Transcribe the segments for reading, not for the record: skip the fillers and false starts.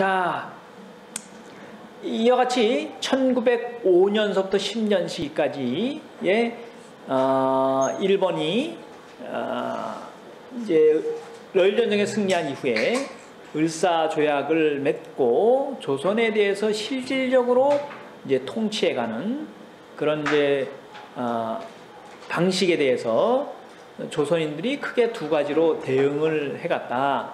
자, 이와 같이 1905년서부터 10년 시기까지의 일본이 이제 러일전쟁에 승리한 이후에 을사조약을 맺고 조선에 대해서 실질적으로 이제 통치해가는 그런 이제 방식에 대해서 조선인들이 크게 두 가지로 대응을 해갔다.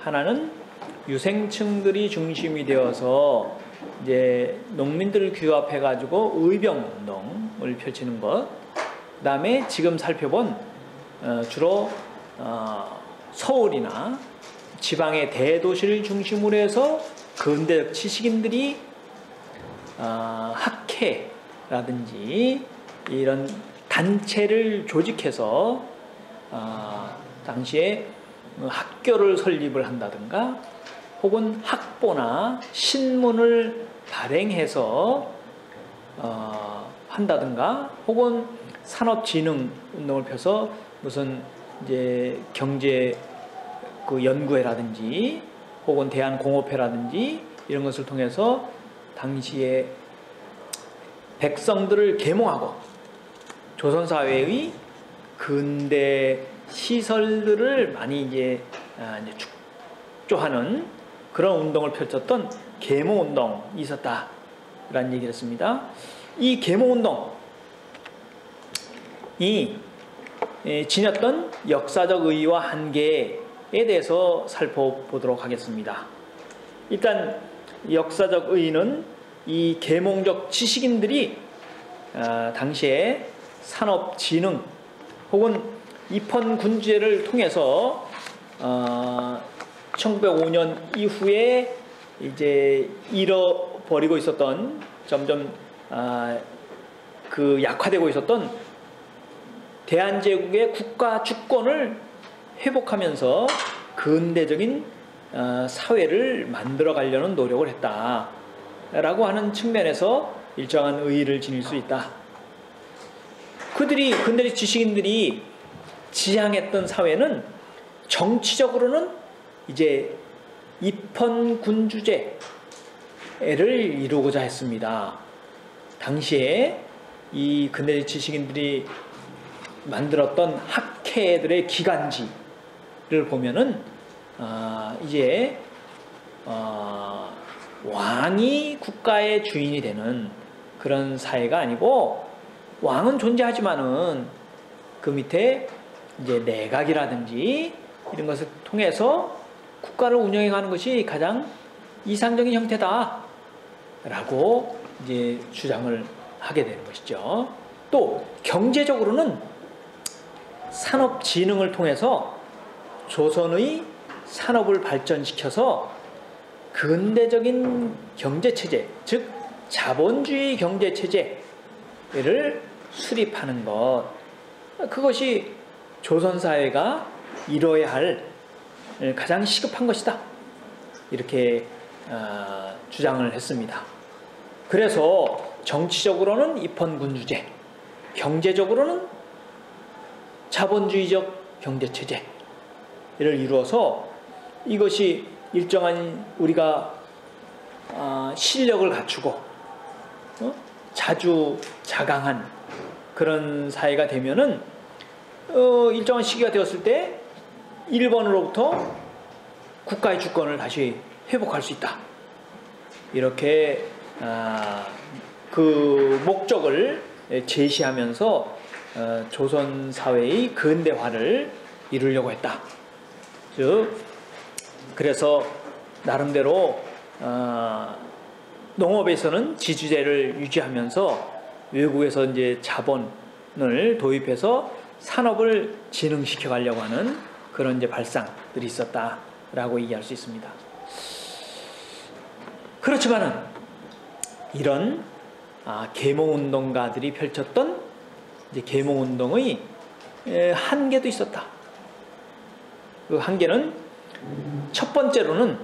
하나는 유생층들이 중심이 되어서 이제 농민들을 규합해가지고 의병운동을 펼치는 것. 그 다음에 지금 살펴본 주로 서울이나 지방의 대도시를 중심으로 해서 근대적 지식인들이 학회라든지 이런 단체를 조직해서 당시에 학교를 설립을 한다든가 혹은 학보나 신문을 발행해서 한다든가 혹은 산업진흥 운동을 펴서 무슨 이제 경제 그 연구회라든지 혹은 대한공업회라든지 이런 것을 통해서 당시에 백성들을 계몽하고 조선사회의 근대 시설들을 많이 이제 축조하는 그런 운동을 펼쳤던 계몽운동이 있었다라는 얘기를 했습니다. 이 계몽운동이 지녔던 역사적 의의와 한계에 대해서 살펴보도록 하겠습니다. 일단 역사적 의의는 이 계몽적 지식인들이 당시에 산업진흥 혹은 입헌군주제를 통해서 1905년 이후에 이제 잃어버리고 있었던 점점 그 약화되고 있었던 대한제국의 국가 주권을 회복하면서 근대적인 사회를 만들어 가려는 노력을 했다라고 하는 측면에서 일정한 의의를 지닐 수 있다. 그들이 근대적 지식인들이 지향했던 사회는 정치적으로는 이제 입헌군주제를 이루고자 했습니다. 당시에 이 근대적 지식인들이 만들었던 학회들의 기관지를 보면은 이제 왕이 국가의 주인이 되는 그런 사회가 아니고 왕은 존재하지만은 그 밑에 이제 내각이라든지 이런 것을 통해서 국가를 운영해가는 것이 가장 이상적인 형태다라고 이제 주장을 하게 되는 것이죠. 또 경제적으로는 산업진흥을 통해서 조선의 산업을 발전시켜서 근대적인 경제체제, 즉 자본주의 경제체제를 수립하는 것, 그것이 조선사회가 이뤄야 할 가장 시급한 것이다, 이렇게 주장을 했습니다. 그래서 정치적으로는 입헌군주제, 경제적으로는 자본주의적 경제체제를 이루어서 이것이 일정한 우리가 실력을 갖추고 자주자강한 그런 사회가 되면은 일정한 시기가 되었을 때 일본으로부터 국가의 주권을 다시 회복할 수 있다. 이렇게 그 목적을 제시하면서 조선 사회의 근대화를 이루려고 했다. 즉 그래서 나름대로 농업에서는 지주제를 유지하면서 외국에서 이제 자본을 도입해서 산업을 진흥시켜 가려고 하는 그런 이제 발상들이 있었다라고 얘기할 수 있습니다. 그렇지만은 이런 계몽운동가들이 펼쳤던 이제 계몽운동의 한계도 있었다. 그 한계는 첫 번째로는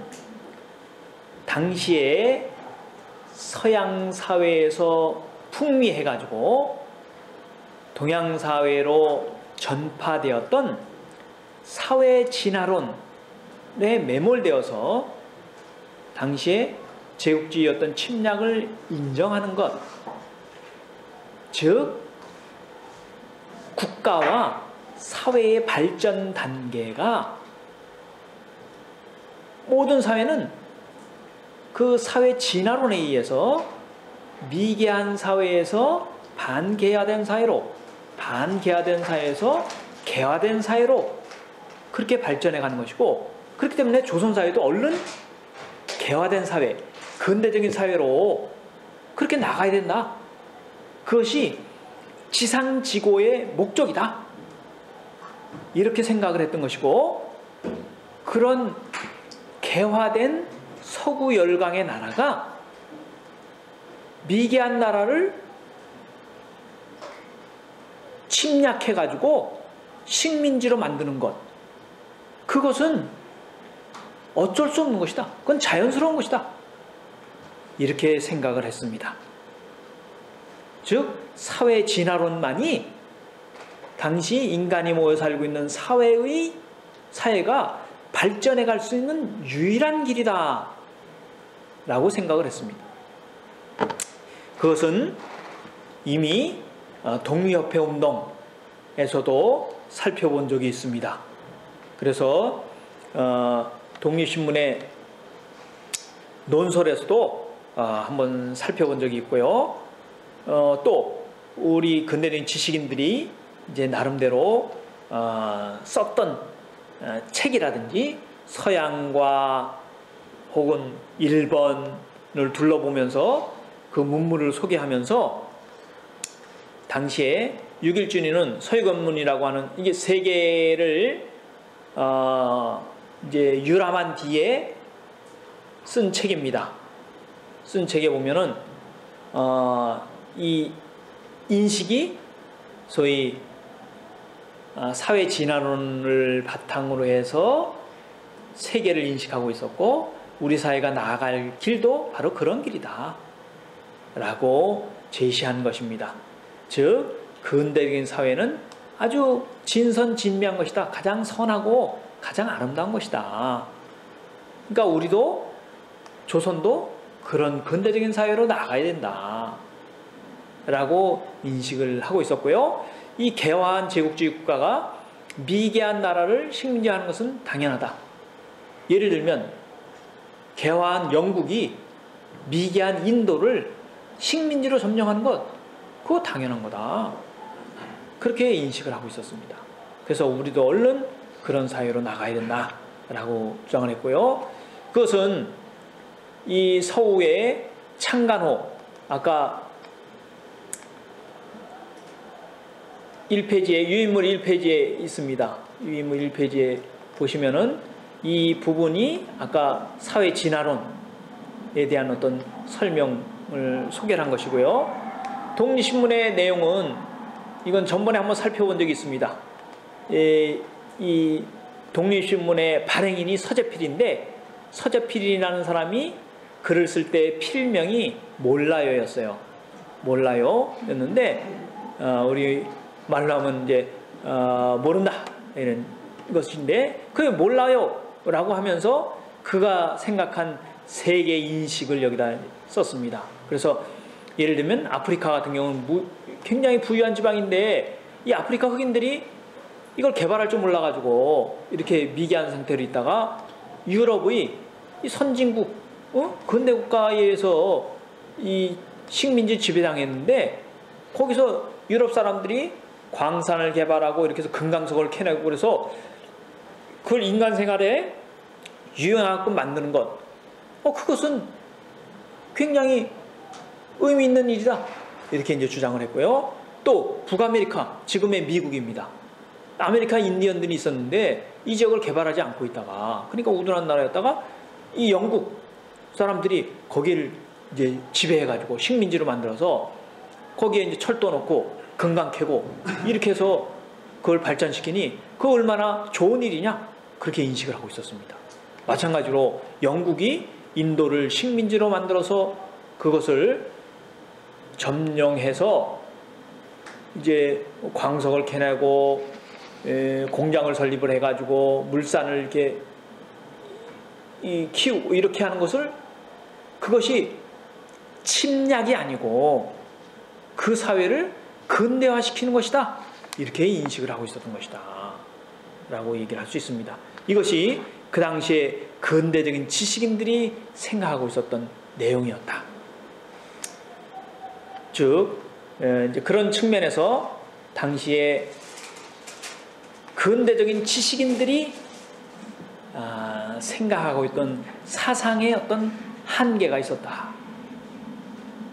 당시에 서양 사회에서 풍미해가지고 동양 사회로 전파되었던 사회 진화론에 매몰되어서 당시에 제국주의 어떤 침략을 인정하는 것, 즉 국가와 사회의 발전 단계가 모든 사회는 그 사회 진화론에 의해서 미개한 사회에서 반개화된 사회로, 반개화된 사회에서 개화된 사회로 그렇게 발전해 가는 것이고, 그렇기 때문에 조선사회도 얼른 개화된 사회, 근대적인 사회로 그렇게 나가야 된다. 그것이 지상지고의 목적이다. 이렇게 생각을 했던 것이고, 그런 개화된 서구 열강의 나라가 미개한 나라를 침략해가지고 식민지로 만드는 것, 그것은 어쩔 수 없는 것이다. 그건 자연스러운 것이다. 이렇게 생각을 했습니다. 즉 사회 진화론만이 당시 인간이 모여 살고 있는 사회가 발전해 갈 수 있는 유일한 길이다 라고 생각을 했습니다. 그것은 이미 독립협회 운동에서도 살펴본 적이 있습니다. 그래서 독립신문의 논설에서도 한번 살펴본 적이 있고요. 또 우리 근대적인 지식인들이 이제 나름대로 썼던 책이라든지 서양과 혹은 일본을 둘러보면서 그 문물을 소개하면서 당시에 6.1준이는 서유건문이라고 하는 이게 세계를 이제 유람한 뒤에 쓴 책입니다. 쓴 책에 보면은 이 인식이 소위 사회 진화론을 바탕으로 해서 세계를 인식하고 있었고, 우리 사회가 나아갈 길도 바로 그런 길이다 라고 제시한 것입니다. 즉 근대적인 사회는 아주 진선진미한 것이다. 가장 선하고 가장 아름다운 것이다. 그러니까 우리도, 조선도 그런 근대적인 사회로 나가야 된다 라고 인식을 하고 있었고요. 이 개화한 제국주의 국가가 미개한 나라를 식민지화하는 것은 당연하다. 예를 들면 개화한 영국이 미개한 인도를 식민지로 점령하는 것, 그거 당연한 거다. 그렇게 인식을 하고 있었습니다. 그래서 우리도 얼른 그런 사회로 나가야 된다라고 주장을 했고요. 그것은 이 서우의 창간호, 아까 1페이지에 유인물 1페이지에 있습니다. 유인물 1페이지에 보시면은 이 부분이 아까 사회 진화론에 대한 어떤 설명을 소개를 한 것이고요. 독립신문의 내용은 이건 전번에 한번 살펴본 적이 있습니다. 이 독립신문의 발행인이 서재필인데, 서재필이라는 사람이 글을 쓸 때 필명이 몰라요였어요. 몰라요였는데 우리 말로 하면 이제 모른다 이런 것인데, 그게 몰라요라고 하면서 그가 생각한 세계 인식을 여기다 썼습니다. 그래서 예를 들면 아프리카 같은 경우는 굉장히 부유한 지방인데 이 아프리카 흑인들이 이걸 개발할 줄 몰라가지고 이렇게 미개한 상태로 있다가 유럽의 이 선진국, 근대 국가에 의해서 이 식민지 지배당했는데, 거기서 유럽 사람들이 광산을 개발하고 이렇게 해서 금강석을 캐내고 그래서 그걸 인간 생활에 유용하게끔 만드는 것, 그것은 굉장히 의미 있는 일이다 이렇게 이제 주장을 했고요. 또 북아메리카, 지금의 미국입니다. 아메리카 인디언들이 있었는데 이 지역을 개발하지 않고 있다가, 그러니까 우둔한 나라였다가 이 영국 사람들이 거기를 이제 지배해가지고 식민지로 만들어서 거기에 이제 철도 넣고 금강 캐고 이렇게 해서 그걸 발전시키니 그 얼마나 좋은 일이냐, 그렇게 인식을 하고 있었습니다. 마찬가지로 영국이 인도를 식민지로 만들어서 그것을 점령해서 이제 광석을 캐내고 공장을 설립을 해가지고 물산을 이렇게 키우고 이렇게 하는 것을 그것이 침략이 아니고 그 사회를 근대화시키는 것이다. 이렇게 인식을 하고 있었던 것이다. 라고 얘기를 할 수 있습니다. 이것이 그 당시에 근대적인 지식인들이 생각하고 있었던 내용이었다. 즉, 이제 그런 측면에서 당시에 근대적인 지식인들이 생각하고 있던 사상의 어떤 한계가 있었다.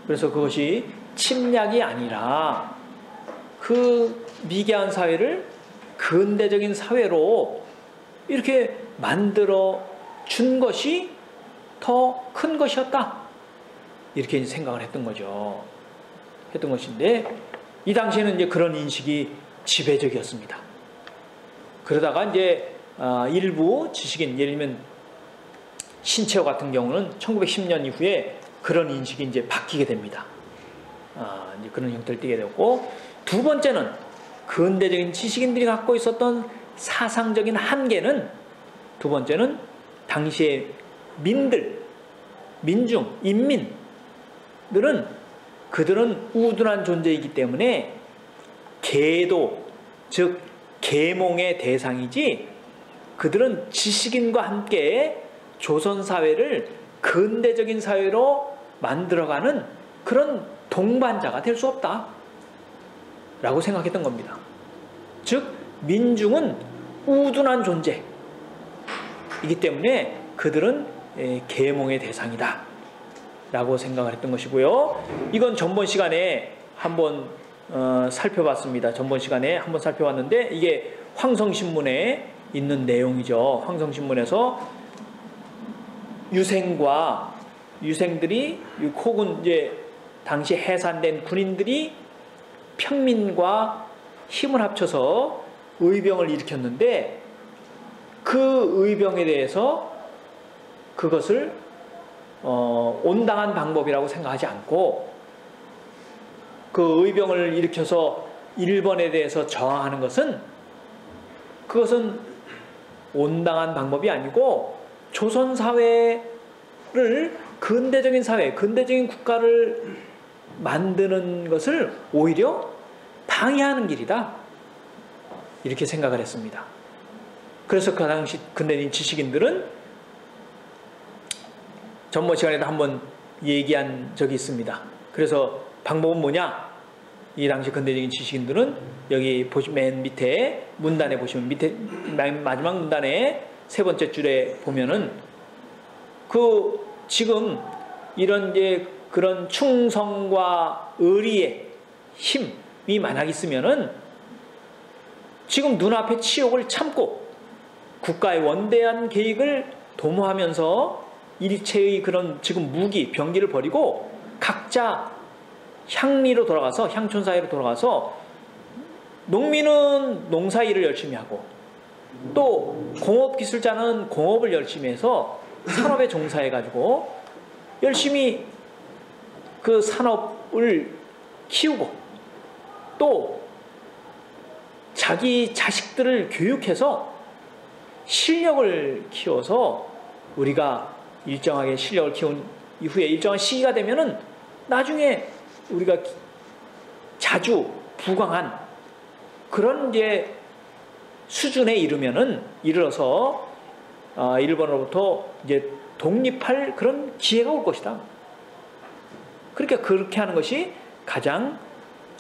그래서 그것이 침략이 아니라 그 미개한 사회를 근대적인 사회로 이렇게 만들어 준 것이 더 큰 것이었다. 이렇게 생각을 했던 거죠. 했던 것인데, 이 당시에는 이제 그런 인식이 지배적이었습니다. 그러다가 이제 일부 지식인, 예를 들면 신채호 같은 경우는 1910년 이후에 그런 인식이 이제 바뀌게 됩니다. 이제 그런 형태를 띠게 되었고, 두 번째는 근대적인 지식인들이 갖고 있었던 사상적인 한계는, 두 번째는 당시의 민중, 인민들은 그들은 우둔한 존재이기 때문에 계도, 즉 계몽의 대상이지, 그들은 지식인과 함께 조선사회를 근대적인 사회로 만들어가는 그런 동반자가 될 수 없다 라고 생각했던 겁니다. 즉 민중은 우둔한 존재이기 때문에 그들은 계몽의 대상이다 라고 생각을 했던 것이고요. 이건 전번 시간에 한번 살펴봤습니다. 전번 시간에 한번 살펴봤는데, 이게 황성신문에 있는 내용이죠. 황성신문에서 유생들이, 혹은 이제 당시 해산된 군인들이 평민과 힘을 합쳐서 의병을 일으켰는데, 그 의병에 대해서 그것을 온당한 방법이라고 생각하지 않고, 그 의병을 일으켜서 일본에 대해서 저항하는 그것은 온당한 방법이 아니고 조선 사회를 근대적인 사회, 근대적인 국가를 만드는 것을 오히려 방해하는 길이다. 이렇게 생각을 했습니다. 그래서 그 당시 근대적인 지식인들은 전번 시간에도 한번 얘기한 적이 있습니다. 그래서 방법은 뭐냐? 이 당시 근대적인 지식인들은 여기 맨 밑에 문단에 보시면, 밑에 마지막 문단에 세 번째 줄에 보면은 지금 이런 그런 충성과 의리의 힘이 만약 있으면은 지금 눈앞의 치욕을 참고 국가의 원대한 계획을 도모하면서 일체의 그런 지금 무기, 병기를 버리고 각자 향리로 돌아가서, 향촌사회로 돌아가서 농민은 농사일을 열심히 하고, 또 공업기술자는 공업을 열심히 해서 산업에 종사해가지고 열심히 그 산업을 키우고, 또 자기 자식들을 교육해서 실력을 키워서, 우리가 일정하게 실력을 키운 이후에 일정한 시기가 되면은 나중에 우리가 자주 부강한 그런 수준에 이르러서 일본으로부터 독립할 그런 기회가 올 것이다. 그러니까 그렇게 하는 것이 가장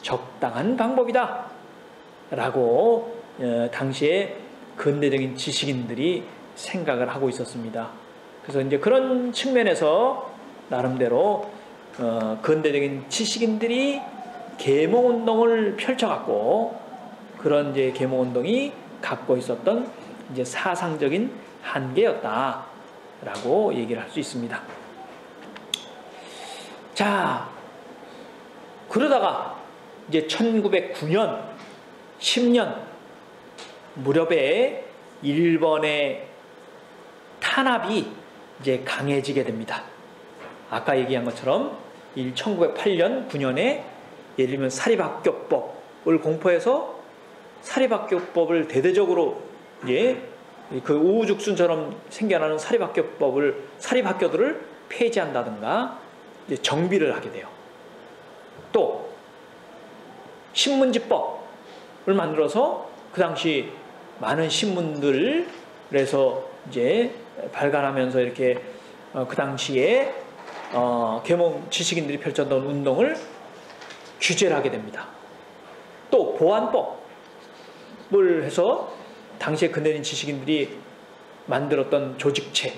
적당한 방법이다 라고 당시에 근대적인 지식인들이 생각을 하고 있었습니다. 그래서 그런 측면에서 나름대로 근대적인 지식인들이 계몽운동을 펼쳐갖고, 그런 계몽운동이 갖고 있었던 사상적인 한계였다라고 얘기를 할 수 있습니다. 자, 그러다가 1909년, 10년 무렵에 일본의 탄압이 강해지게 됩니다. 아까 얘기한 것처럼 1908년, 9년에 예를 들면 사립학교법을 공포해서 사립학교법을 대대적으로 그 우후죽순처럼 생겨나는 사립학교들을 폐지한다든가 이제 정비를 하게 돼요. 또 신문지법을 만들어서 그 당시 많은 신문들을 그래서 이제 발간하면서 이렇게 그 당시에 계몽 지식인들이 펼쳤던 운동을 규제를 하게 됩니다. 또 보안법을 해서 당시에 근대인 지식인들이 만들었던 조직체들을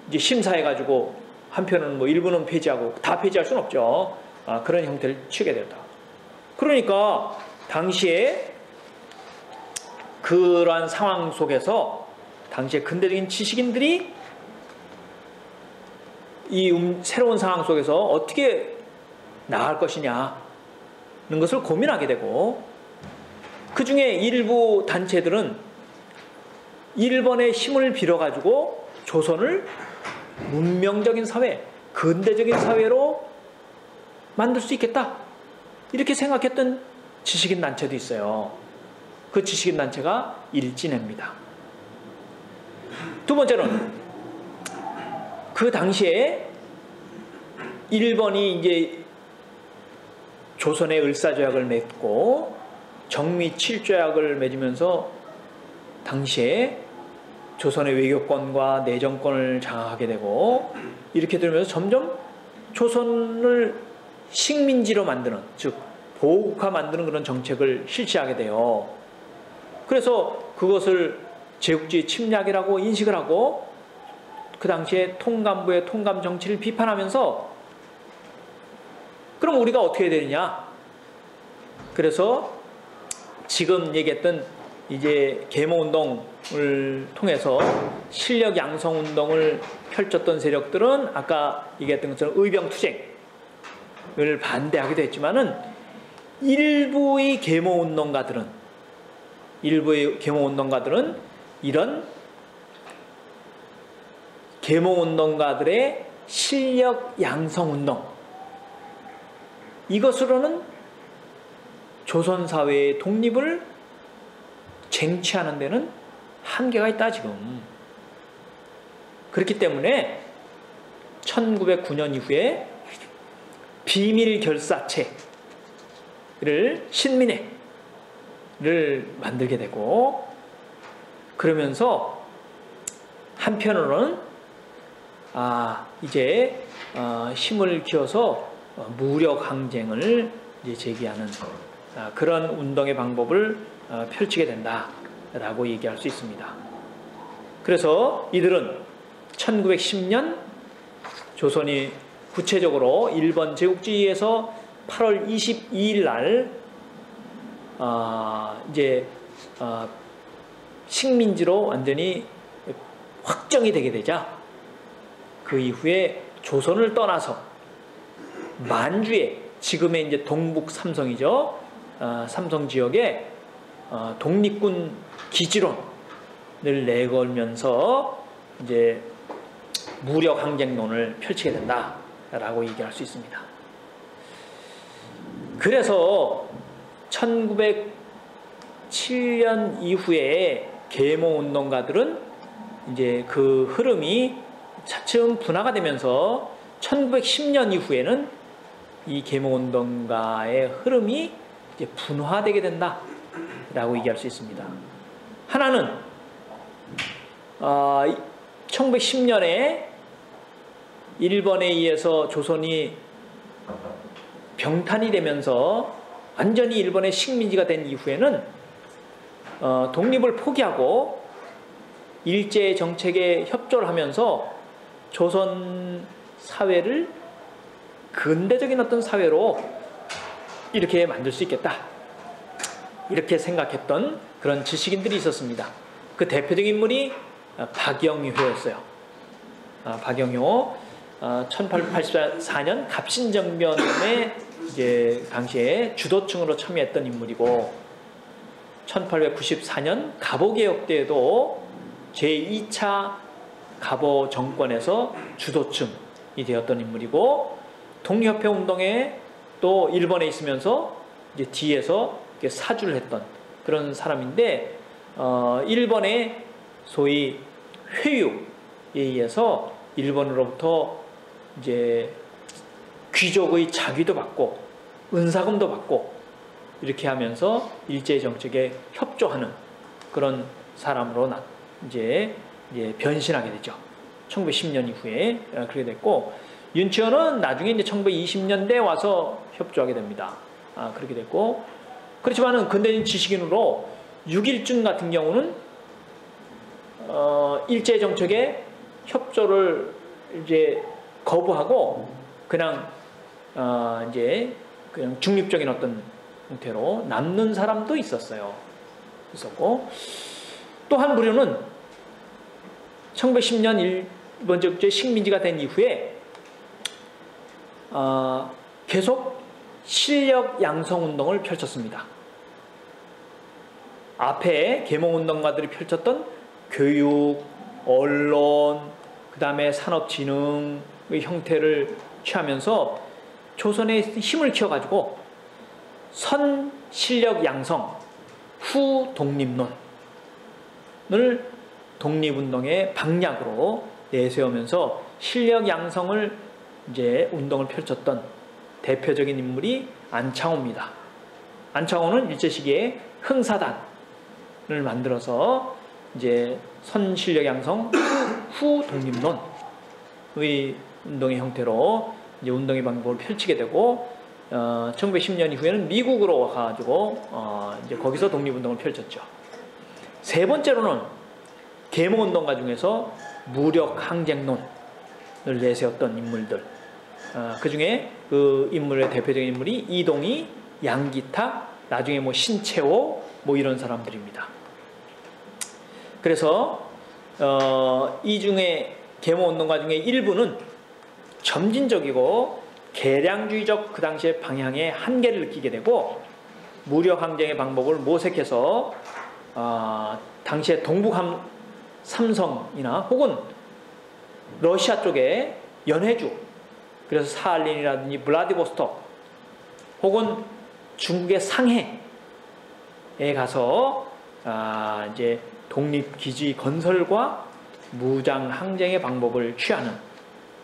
이제 심사해가지고 한편은 뭐 일부는 폐지하고 다 폐지할 수는 없죠. 그런 형태를 취하게 되었다. 그러니까 당시에 그러한 상황 속에서 당시에 근대적인 지식인들이 이 새로운 상황 속에서 어떻게 나아갈 것이냐는 것을 고민하게 되고, 그 중에 일부 단체들은 일본의 힘을 빌어가지고 조선을 문명적인 사회, 근대적인 사회로 만들 수 있겠다, 이렇게 생각했던 지식인 단체도 있어요. 그 지식인 단체가 일진회입니다. 두 번째는 그 당시에 일본이 이제 조선의 을사조약을 맺고 정미칠조약을 맺으면서 당시에 조선의 외교권과 내정권을 장악하게 되고, 이렇게 되면서 점점 조선을 식민지로 만드는, 즉 보국화 만드는 그런 정책을 실시하게 돼요. 그래서 그것을 제국주의 침략이라고 인식을 하고 그 당시에 통감부의 통감 정치를 비판하면서, 그럼 우리가 어떻게 해야 되느냐? 그래서 지금 얘기했던 이제 계몽운동을 통해서 실력 양성운동을 펼쳤던 세력들은 아까 얘기했던 것처럼 의병투쟁을 반대하기도 했지만은 일부의 계몽운동가들은 이런 계몽운동가들의 실력 양성운동, 이것으로는 조선사회의 독립을 쟁취하는 데는 한계가 있다 지금. 그렇기 때문에 1909년 이후에 비밀결사체를 신민회를 만들게 되고, 그러면서 한편으로는 이제 힘을 키워서 무력 항쟁을 이제 제기하는 그런 운동의 방법을 펼치게 된다라고 얘기할 수 있습니다. 그래서 이들은 1910년 조선이 구체적으로 일본 제국주의에서 8월 22일 날 이제 식민지로 완전히 확정이 되게 되자, 그 이후에 조선을 떠나서 만주에, 지금의 이제 동북 삼성이죠, 삼성 지역에 독립군 기지론을 내걸면서 이제 무력 항쟁론을 펼치게 된다라고 얘기할 수 있습니다. 그래서 1907년 이후에 계몽운동가들은 이제 그 흐름이 차츰 분화가 되면서 1910년 이후에는 이 계몽운동가의 흐름이 이제 분화되게 된다라고 얘기할 수 있습니다. 하나는 1910년에 일본에 의해서 조선이 병탄이 되면서 완전히 일본의 식민지가 된 이후에는 독립을 포기하고 일제 정책에 협조를 하면서 조선 사회를 근대적인 어떤 사회로 이렇게 만들 수 있겠다, 이렇게 생각했던 그런 지식인들이 있었습니다. 그 대표적인 인물이 박영효였어요. 박영효 1884년 갑신정변에 이제 당시에 주도층으로 참여했던 인물이고, 1894년 갑오개혁 때에도 제2차 갑오 정권에서 주도층이 되었던 인물이고, 독립협회 운동에 또 일본에 있으면서 이제 뒤에서 사주를 했던 그런 사람인데, 일본의 소위 회유에 의해서 일본으로부터 이제 귀족의 자귀도 받고 은사금도 받고 이렇게 하면서 일제 정책에 협조하는 그런 사람으로 이제 변신하게 되죠. 1910년 이후에 그렇게 됐고, 윤치호는 나중에 이제 1920년대 와서 협조하게 됩니다. 그렇게 됐고, 그렇지만은 근대인 지식인으로 육일준 같은 경우는 일제 정책에 협조를 이제 거부하고 그냥 이제 그냥 중립적인 어떤 형태로 남는 사람도 있었고, 또 한 부류는 1910년 일본 적제 식민지가 된 이후에 계속 실력 양성 운동을 펼쳤습니다. 앞에 계몽운동가들이 펼쳤던 교육, 언론, 그 다음에 산업진흥의 형태를 취하면서 조선의 힘을 키워가지고 선 실력 양성, 후 독립론을 독립운동의 방략으로 내세우면서 실력 양성을 이제 운동을 펼쳤던 대표적인 인물이 안창호입니다. 안창호는 일제 시기에 흥사단을 만들어서 이제 선 실력 양성, 후 독립론의 운동의 형태로 이제 운동의 방법을 펼치게 되고, 1910년 이후에는 미국으로 와가지고 이제 거기서 독립운동을 펼쳤죠. 세 번째로는 계몽운동가 중에서 무력항쟁론을 내세웠던 인물들, 그 중에 그 인물의 대표적인 인물이 이동희, 양기탁, 나중에 뭐 신채호 뭐 이런 사람들입니다. 그래서 이 중에 계몽운동가 중에 일부는 점진적이고 계량주의적 그 당시의 방향의 한계를 느끼게 되고, 무력항쟁의 방법을 모색해서 당시의 동북 삼성이나 혹은 러시아 쪽에 연해주, 그래서 사할린이라든지 블라디보스톡, 혹은 중국의 상해에 가서 이제 독립기지 건설과 무장항쟁의 방법을 취하는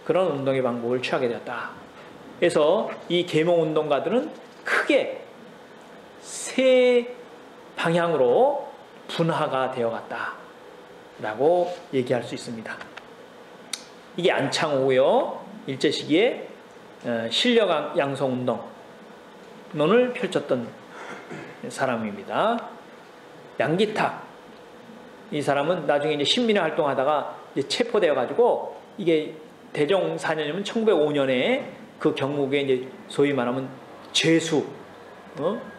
그런 운동의 방법을 취하게 되었다. 그래서 이 계몽운동가들은 크게 세 방향으로 분화가 되어갔다 라고 얘기할 수 있습니다. 이게 안창호고요. 일제 시기에 실력 양성운동론을 펼쳤던 사람입니다. 양기탁, 이 사람은 나중에 이제 신민회 활동하다가 이제 체포되어 가지고, 이게 대종 4년이면 1905년에 그 경무국에 이제 소위 말하면 죄수,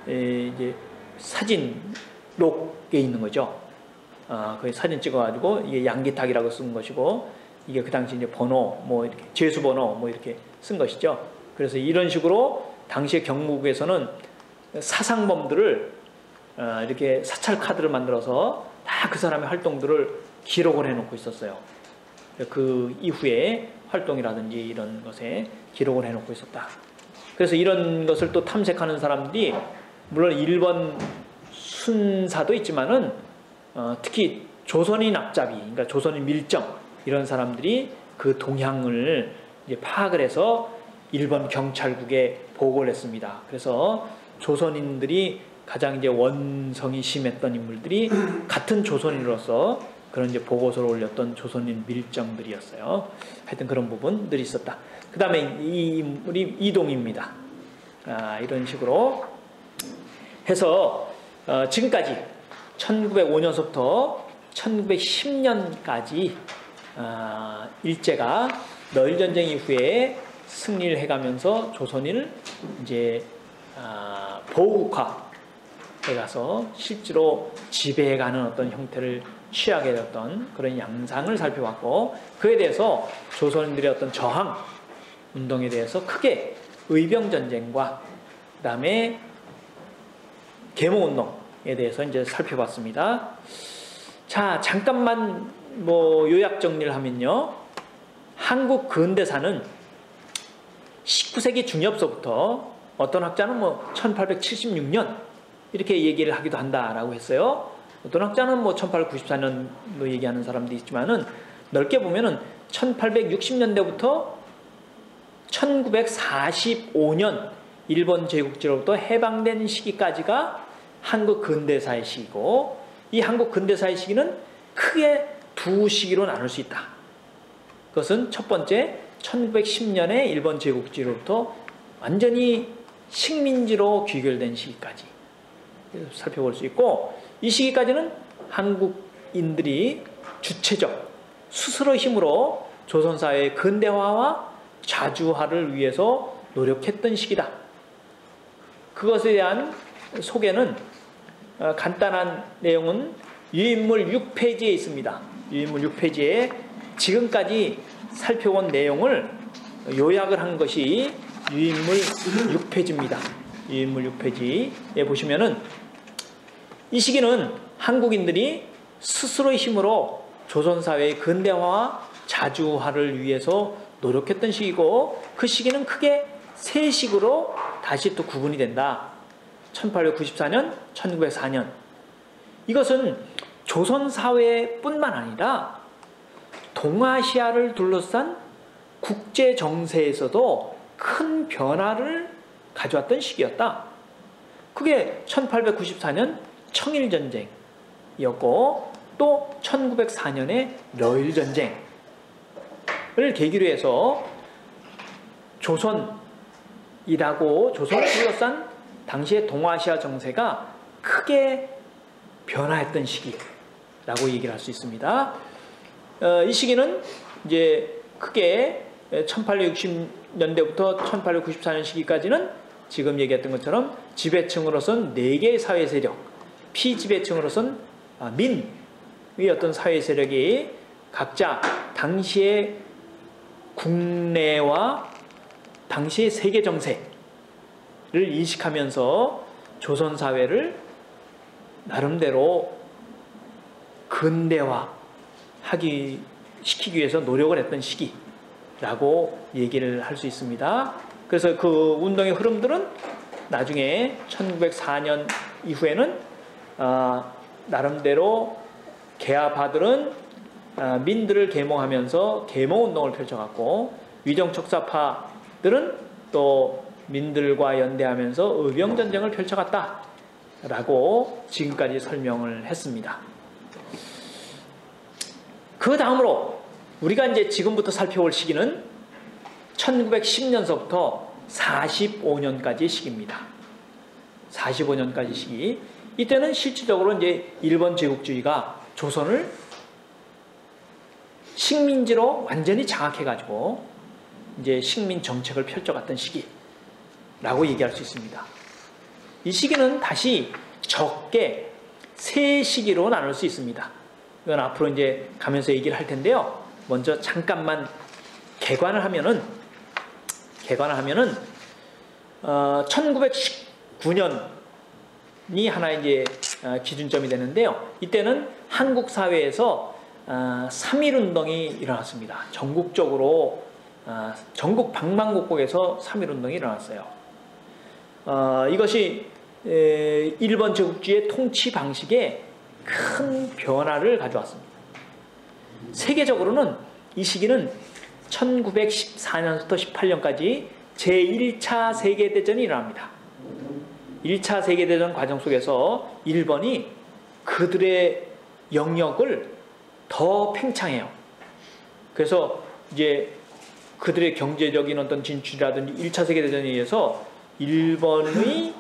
이제 사진록에 있는 거죠. 그 사진 찍어가지고 이게 양기탁이라고 쓴 것이고, 이게 그 당시 이제 번호, 뭐 이렇게 죄수 번호 뭐 이렇게 쓴 것이죠. 그래서 이런 식으로 당시의 경무국에서는 사상범들을 이렇게 사찰 카드를 만들어서 다 그 사람의 활동들을 기록을 해놓고 있었어요. 그 이후에 활동이라든지 이런 것에 기록을 해놓고 있었다. 그래서 이런 것을 또 탐색하는 사람들이 물론 일본 순사도 있지만은 특히 조선인 앞잡이, 그러니까 조선인 밀정 이런 사람들이 그 동향을 이제 파악을 해서 일본 경찰국에 보고를 했습니다. 그래서 조선인들이 가장 이제 원성이 심했던 인물들이 같은 조선인으로서 그런 이제 보고서를 올렸던 조선인 밀정들이었어요. 하여튼 그런 부분들이 있었다. 그 다음에 이 인물이 이동입니다. 이런 식으로 해서 지금까지 1905년서부터 1910년까지 일제가 너일전쟁 이후에 승리를 해가면서 조선인을 이제 보국화해 가서 실제로 지배해가는 어떤 형태를 취하게 되었던 그런 양상을 살펴봤고, 그에 대해서 조선인들의 어떤 저항 운동에 대해서 크게 의병전쟁과 그 다음에 계몽운동에 대해서 이제 살펴봤습니다. 자, 잠깐만 뭐 요약 정리를 하면요, 한국 근대사는 19세기 중엽서부터 어떤 학자는 뭐 1876년 이렇게 얘기를 하기도 한다라고 했어요. 어떤 학자는 뭐 1894년로 얘기하는 사람도 있지만은 넓게 보면은 1860년대부터 1945년 일본 제국지로부터 해방된 시기까지가 한국 근대사의 시기고, 이 한국 근대사의 시기는 크게 두 시기로 나눌 수 있다. 그것은 첫 번째 1910년에 일본 제국지로부터 완전히 식민지로 귀결된 시기까지 살펴볼 수 있고, 이 시기까지는 한국인들이 주체적 스스로 힘으로 조선사회의 근대화와 자주화를 위해서 노력했던 시기다. 그것에 대한 소개는 간단한 내용은 유인물 6페이지에 있습니다. 유인물 6페이지에 지금까지 살펴본 내용을 요약을 한 것이 유인물 6페이지입니다. 유인물 6페이지에 보시면은 이 시기는 한국인들이 스스로의 힘으로 조선사회의 근대화와 자주화를 위해서 노력했던 시기고, 그 시기는 크게 세 시기로 다시 또 구분이 된다. 1894년, 1904년. 이것은 조선사회뿐만 아니라 동아시아를 둘러싼 국제 정세에서도 큰 변화를 가져왔던 시기였다. 그게 1894년 청일전쟁이었고, 또 1904년의 러일전쟁을 계기로 해서 조선을 둘러싼 당시의 동아시아 정세가 크게 변화했던 시기라고 얘기를 할 수 있습니다. 이 시기는 이제 크게 1860년대부터 1894년 시기까지는 지금 얘기했던 것처럼 지배층으로선 4개의 사회 세력, 피지배층으로선 민의 어떤 사회 세력이 각자 당시의 국내와 당시의 세계 정세를 인식하면서 조선 사회를 나름대로 시키기 위해서 노력을 했던 시기라고 얘기를 할 수 있습니다. 그래서 그 운동의 흐름들은 나중에 1904년 이후에는 나름대로 개화파들은 민들을 계몽하면서 계몽운동을 펼쳐갔고, 위정척사파들은 또 민들과 연대하면서 의병전쟁을 펼쳐갔다라고 지금까지 설명을 했습니다. 그 다음으로 우리가 이제 지금부터 살펴볼 시기는 1910년서부터 45년까지의 시기입니다. 45년까지 시기. 이때는 실질적으로 이제 일본 제국주의가 조선을 식민지로 완전히 장악해가지고 이제 식민 정책을 펼쳐갔던 시기라고 얘기할 수 있습니다. 이 시기는 다시 적게 세 시기로 나눌 수 있습니다. 이건 앞으로 이제 가면서 얘기를 할 텐데요. 먼저 잠깐만 개관을 하면은 1919년이 하나의 이제 기준점이 되는데요. 이때는 한국 사회에서 3.1운동이 일어났습니다. 전국적으로 전국 방방곡곡에서 3.1운동이 일어났어요. 이것이 일본 제국주의의 통치 방식에 큰 변화를 가져왔습니다. 세계적으로는 이 시기는 1914년부터 18년까지 제1차 세계대전이 일어납니다. 1차 세계대전 과정 속에서 일본이 그들의 영역을 더 팽창해요. 그래서 이제 그들의 경제적인 어떤 진출이라든지 1차 세계대전에 의해서 일본의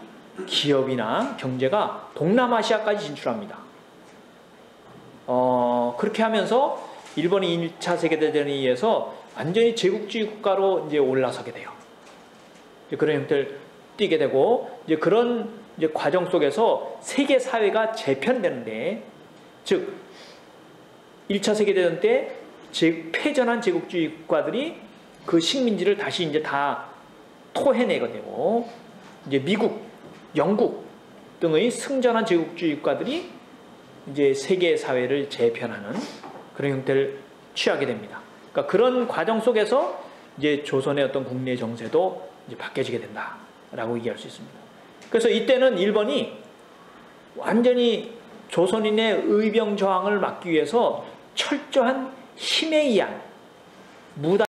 기업이나 경제가 동남아시아까지 진출합니다. 그렇게 하면서 일본이 1차 세계대전에 의해서 완전히 제국주의 국가로 이제 올라서게 돼요. 이제 그런 형태를 띠게 되고, 이제 그런 이제 과정 속에서 세계 사회가 재편되는데, 즉 1차 세계대전 때 패전한 제국주의 국가들이 그 식민지를 다시 이제 다 토해내게 되고, 이제 미국, 영국 등의 승전한 제국주의 국가들이 이제 세계 사회를 재편하는 그런 형태를 취하게 됩니다. 그러니까 그런 과정 속에서 이제 조선의 어떤 국내 정세도 이제 바뀌어지게 된다라고 얘기할 수 있습니다. 그래서 이때는 일본이 완전히 조선인의 의병 저항을 막기 위해서 철저한 힘에 의한 무단